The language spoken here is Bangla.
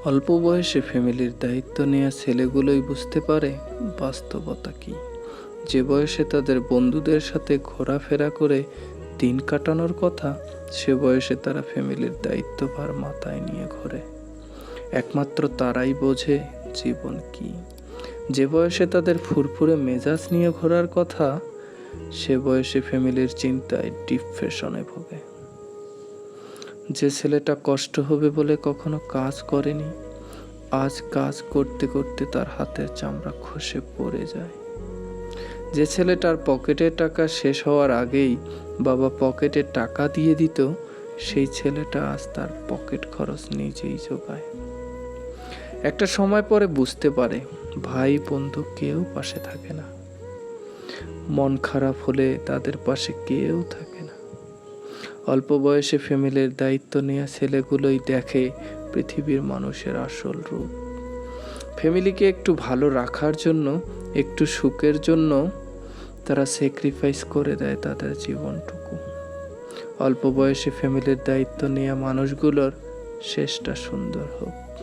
অল্প বয়সে ফ্যামিলির দায়িত্ব নেওয়া ছেলেগুলোই বুঝতে পারে বাস্তবতা কী। যে বয়সে তাদের বন্ধুদের সাথে ঘোরাফেরা করে দিন কাটানোর কথা, সে বয়সে তারা ফ্যামিলির দায়িত্বভার মাথায় নিয়ে ঘোরে। একমাত্র তারাই বোঝে জীবন কী। যে বয়সে তাদের ফুরফুরে মেজাজ নিয়ে ঘোরার কথা, সে বয়সে ফ্যামিলির চিন্তায় ডিপ্রেশনে ভোগে। যে ছেলেটা কষ্ট হবে বলে কখনো কাজ করেনি, আজ কাজ করতে করতে তার হাতের চামড়া খসে পড়ে যায়। যে ছেলেটার পকেটের টাকা শেষ হওয়ার আগেই বাবা পকেটে টাকা দিয়ে দিত, সেই ছেলেটা আজ তার পকেট খরচ নিজেই জোগায়। একটা সময় পরে বুঝতে পারে ভাই বন্ধু কেউ পাশে থাকে না। মন খারাপ হলে তাদের পাশে কেউ থাকে না। অল্প বয়সে ফ্যামিলির দায়িত্ব নেওয়া ছেলেগুলোই দেখে পৃথিবীর মানুষের আসল রূপ। ফ্যামিলিকে একটু ভালো রাখার জন্য, একটু সুখের জন্য তারা স্যাক্রিফাইস করে দেয় তাদের জীবনটুকু। অল্প বয়সে ফ্যামিলির দায়িত্ব নেওয়া মানুষগুলোর শেষটা সুন্দর হোক।